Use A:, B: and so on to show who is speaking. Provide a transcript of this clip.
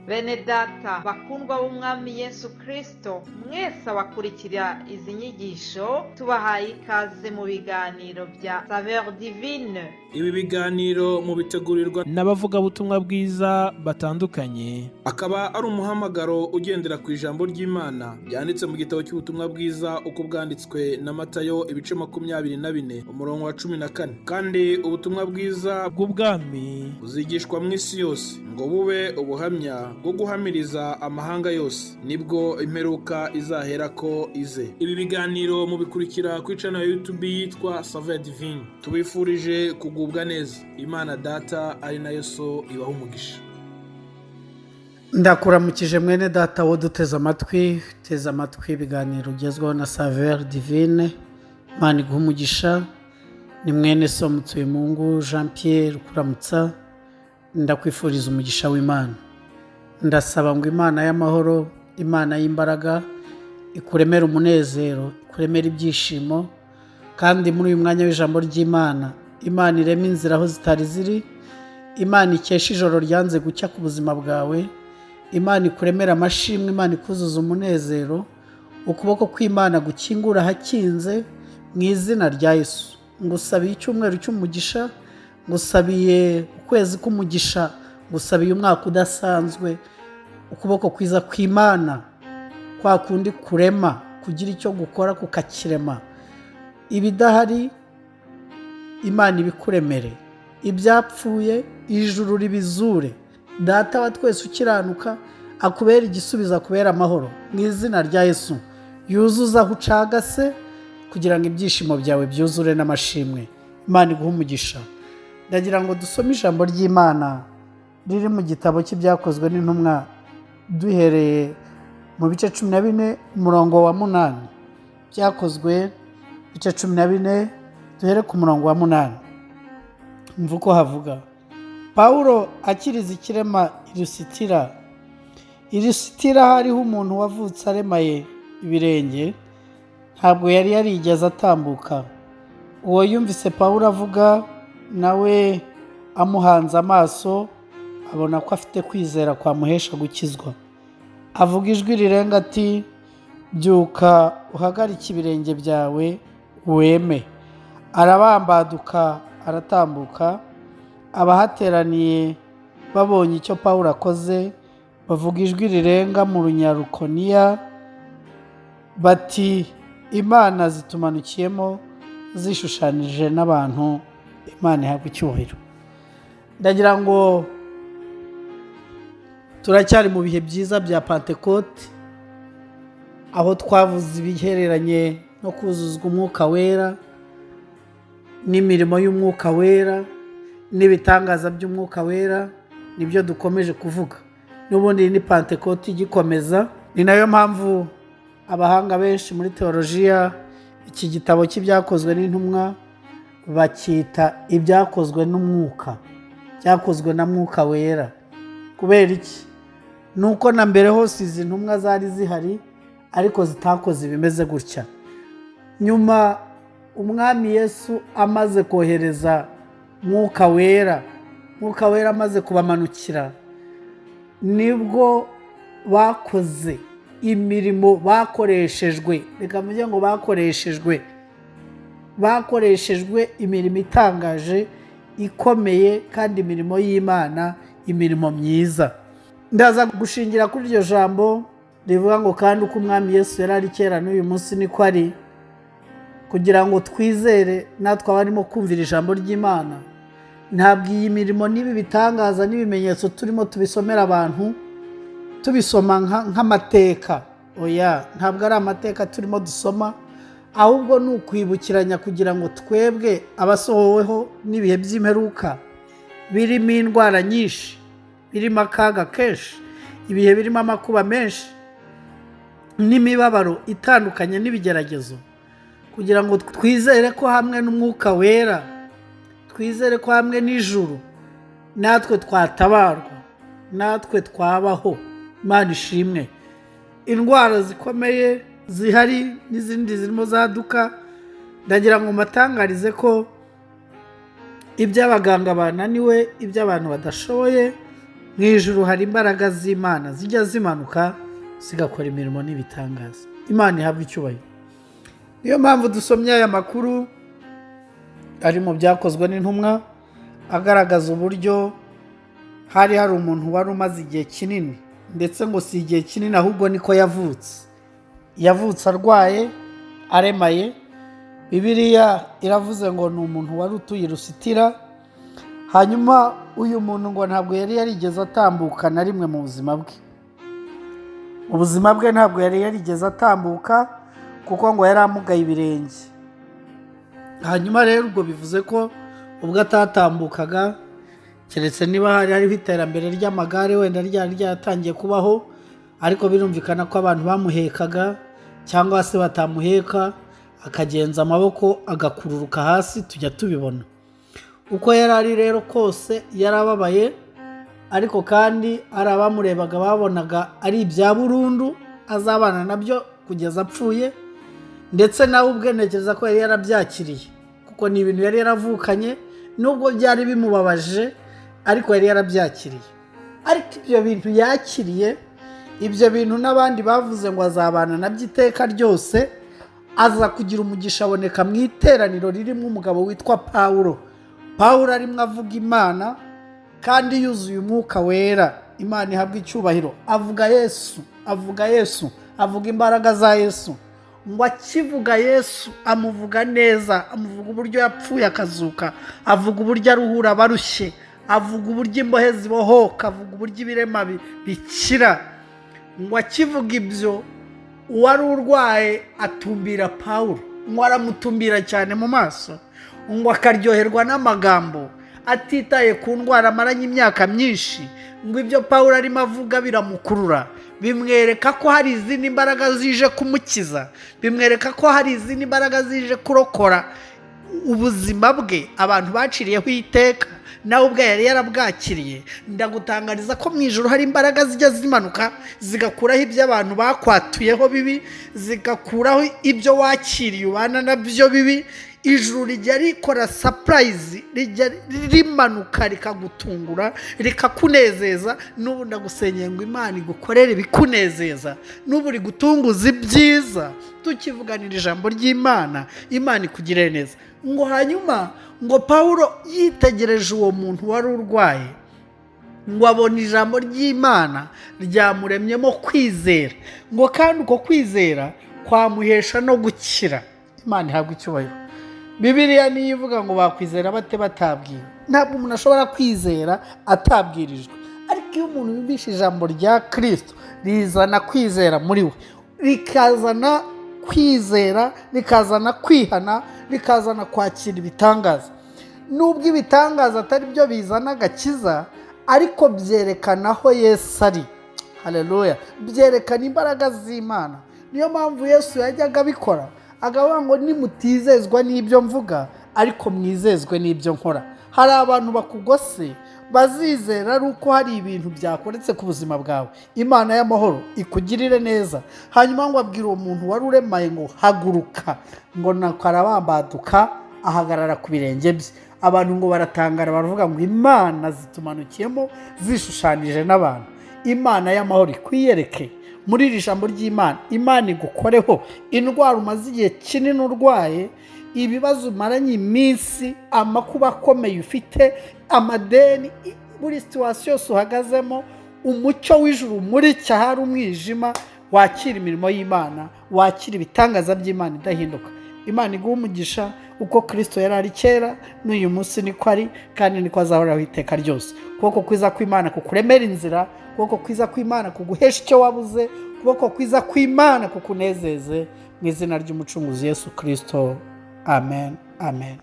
A: Bene data bakundwa b'umwami Yesu Kristo, mwese abakurikira izi nyigisho tubahaye ikaze mu biganiro bya SAVEUR DIVINE.
B: Ibi biganiro mu bitegurirwa
C: n'abavugabutumwa bwiza batandukanye,
B: akaba ari umuhamagaro ugendera ku ijambo ry'Imana byanditse mu gitabo cy'ubutumwa bwiza uko bwanditswe na Matayo ibice 24 umurongo wa 14. Kandi ubutumwa bwiza
C: bw'ubwami
B: buzigishwa mu isi yose ngo bube ubuhamya bwo guhamiriza amahanga yose, nibwo imperuka izahera ko ize. Ibi biganiro mubikurikira ku channel ya YouTube yitwa SAVEUR DIVINE. Tubifurije kugubwa neza. Imana Data ari nayo so ibaha umugisha.
D: Ndakuramukije mwene data wo duteze amatwi, teze amatwi ibiganiro ugezweho na SAVEUR DIVINE. Imana iguha umugisha. Ni mwene so MUTUYEMUNGU Jean-Pierre ukuramutsa. Ndakwifuriza umugisha w'Imana. Ndasaba ngo Imana y'amahoro, Imana y'imbaraga ikuremera umunezero, ikuremera ibyishimo, kandi muri uyu mwanya w'ijambo ry'Imana, Imana irema inzira aho zitari ziri, Imana ikesha ijoro ryanze gucya ku buzima bwawe, Imana ikuremera amashimwe, Imana ikuzuza umunezero, ukuboko kw'Imana gukingura hakinze mu izina rya Yesu. Ngusabiye icyumweru cy'umugisha, ngusabiye ukwezi k'umugisha, ngusabiye umwaka udasanzwe, ukuboko kwiza kw'Imana kwa kundi kurema, kugira icyo gukora kukakirema. Ibidahari Imana ibikuremere, ibyapfuye ijuru ribizure. Data wa twese ukiranuka akubera igisubizo, akubera amahoro mu izina rya Yesu. Yuzuza aho ucagase kugira ngo ibyishimo byawe byuzure n'amashimwe. Imana iguha umugisha. Ndagira ngo dusome ijambo ry'Imana riri mu gitabo cy'ibyakozwe n'intumwa, duhereye mu bice 14 umurongo wa 8. Byakozwe bice 14 duhere ku murongo wa 8. Mvuko havuga: Pawulo akiriza ikirema Ilisitira hariho umuntu wavutse aremaye ibirenge, ntabwo yari yarigeze atambuka. Uwo yumvise Pawulo avuga, nawe amuhanze amaso abona ko afite kwizera kwamuhesha gukizwa. Avuga ijwi rirenga ati, byuka uhagarike ibirenge byawe weme. Arabambaduka aratambuka. Abahateraniye babonye icyo Pawulo akoze, bavuga ijwi rirenga mu runyarukoniya bati, Imana zitumanukiyemo zishushanije n'abantu. Imana ihabwe icyubahiro. Ndagira ngo turacyari mu bihe byiza bya Pentekote, aho twavuze ibihereranye no kuzuzwa umwuka wera n'imirimo y'umwuka wera n'ibitangaza by'umwuka wera. Nibyo dukomeje kuvuga. N'ubundi ni Pentekote igikomeza. Ni nayo mpamvu abahanga benshi muri teolojiya iki gitabo cy'ibyakozwe n'intumwa bacyita ibyakozwe n'umwuka, byakozwe na mwuka wera. Kubera iki? Nuko na mbere hose izi ntumwa zari zihari, ariko zitakoze ibimeze gutya. Nyuma umwami Yesu amaze kohereza mwuka wera amaze kubamanukira, nibwo bakoze imirimo, bakoreshejwe, reka mvuge ngo bakoreshejwe imirimo itangaje, ikomeye, kandi imirimo y'Imana, imirimo myiza. Ndaza gushingira kuri iryo jambo rivuga ngo kandi uko umwami Yesu yari ari kera n'uyu munsi niko ari, kugira ngo twizere natwe abarimo kumvira ijambo ry'Imana. Ntabwo iyi mirimo n'ibi bitangaza n'ibimenyetso turimo tubisomera abantu, tubisoma nk'amateka. Oya, ntabwo ari amateka turimo dusoma, ahubwo ni ukwibukiranya kugira ngo twebwe abasohoweho n'ibihe by'imperuka, birimo indwara nyinshi, birimo akaga kenshi, ibihe birimo amakuba menshi n'imibabaro itandukanye n'ibigeragezo, kugira ngo twizere ko hamwe n'umwuka wera, twizere ko hamwe n'ijuru natwe twatabarwa, natwe twabaho. Imana ishimwe. Indwara zikomeye zihari n'izindi zirimo zaduka. Ndagira ngo matangarize ko iby'abaganga bananiwe, iby'abantu badashoboye, mu ijuru hari imbaraga z'Imana zijya zimanuka zigakora imirimo n'ibitangaza. Imana ihabwa icyubahiro. Niyo mpamvu dusomye aya makuru ari mu byakozwe n'intumwa agaragaza uburyo hari umuntu wari umaze igihe kinini, ndetse ngo si igihe kinini ahubwo niko yavutse arwaye aremaye. Bibiliya iravuze ngo ni umuntu wari utuye i Lusitira. Hanyuma uyu muntu ngo ntabwo yari yarigeze atambuka na rimwe mu buzima bwe. Ubuzima bwe ntabwo yari yarigeze atambuka kuko ngo yari amugaye ibirenge. Hanyuma rero ubwo bivuze ko ubwo atatambukaga, keretse niba hariho iterambere ry'amagare wenda ryari ryatangiye kubaho, ariko birumvikana ko abantu bamuhekaga cyangwa se batamuheka akagenza amaboko agakururuka hasi, tujya tubibona. Uko yari ari rero kose yarababaye, ariko kandi ari abamurebaga babonaga ari ibya burundu azabana nabyo kugeza apfuye, ndetse nawe ubwe ntekereza ko yari yarabyakiriye kuko ni ibintu yari yaravukanye, nubwo byari bimubabaje ariko yari yarabyakiriye. Ariko ibyo bintu yakiriye, ibyo bintu n'abandi bavuze ngo azabana nabyo iteka ryose, aza kugira umugisha aboneka mu iteraniro ririmo umugabo witwa Pawulo. Pawulo arimo avuga Imana kandi yuzuye umwuka wera. Imana ihabwa icyubahiro. Avuga Yesu, avuga imbaraga za Yesu. Ngo akivuga Yesu amuvuga neza, amuvuga uburyo yapfuye akazuka, avuga uburyo aruhura abarushye, avuga uburyo imbohe zibohoka, avuga uburyo ibirema bikira. Ngo akivuga ibyo, uwari urwaye atumbira Pawulo, ngo aramutumbira cyane mu maso, ngo akaryoherwa n'amagambo atitaye ku ndwara amaranye imyaka myinshi. Ngo ibyo Pawulo arimo avuga biramukurura, bimwereka ko hari izindi mbaraga zije kumukiza, bimwereka ko hari izindi mbaraga zije kurokora ubuzima bwe abantu baciriyeho iteka, nawe ubwe yari yarabwakiriye. Ndagutangariza ko mu ijuru hari imbaraga zijya zimanuka zigakuraho ibyo abantu bakwatuyeho bibi, zigakuraho ibyo wakiriye ubana nabyo bibi. Ijuru rijya rikora surprise, rijya rimanuka rikagutungura, rikakunezeza. N'ubu ndagusenyeye ngo Imana igukorere bikunezeza, n'ubu uri gutunguza ibyiza. Tukivuganira ijambo ry'Imana, Imana ikugirire neza. Ngo hanyuma ngo Pawulo yitegereje uwo muntu wari urwaye, ngo abona ijambo ry'Imana ryamuremyemo kwizera, ngo kandi uko kwizera kwamuhesha no gukira. Imana ihabwa icyubahiro. Bibiliya niyo ivuga ngo bakwizera bate batabwiwe. Ntabwo umuntu ashobora kwizera atabwirijwe, ariko iyo umuntu yumvise ijambo rya Kristo rizana kwizera muri we, rikazana kwizera, rikazana kwihana, rikazana kwakira ibitangaza. Nubwo ibitangaza atari byo bizana agakiza, ariko byerekana aho Yesu ari. Haleluya. Byerekana imbaraga z'Imana. Niyo mpamvu Yesu yajyaga abikora, agavuga ngo nimutizezwa n'ibyo mvuga, ariko mwizezwe n'ibyo nkora. Hari abantu bakugose bazizera ari uko hari ibintu byakoretse ku buzima bwawe. Imana y'amahoro ikugirire neza. Hanyuma ngo abwira uwo muntu wari uremaye ngo haguruka, ngo nakarabambaduka ahagarara ku birenge bye. Abantu ngo baratangara, baravuga ngo Imana zitumanukiyemo zishushanije n'abantu. Imana y'amahoro ikwiyereke muri iri jambo ry'Imana. Imana igukoreho indwara umaze igihe kinini urwaye, ibibazo umaranye iminsi, amakuba akomeye ufite, amadeni, buri situwasiyo yose uhagazemo, umucyo w'ijuru muri cyahari umwijima, wakira imirimo y'Imana, wakira ibitangaza by'Imana idahinduka. Imana iguha umugisha. Uko Kristo yari ari kera, n'uyu munsi niko ari, kandi niko azahoraho iteka ryose. Ukuboko kwiza kw'Imana kukuremera inzira, ukuboko kwiza kw'Imana kuguhesha icyo wabuze, ukuboko kwiza kw'Imana kukunezeze, mu izina ry'umucunguzi Yesu Kristo. Amen, amen.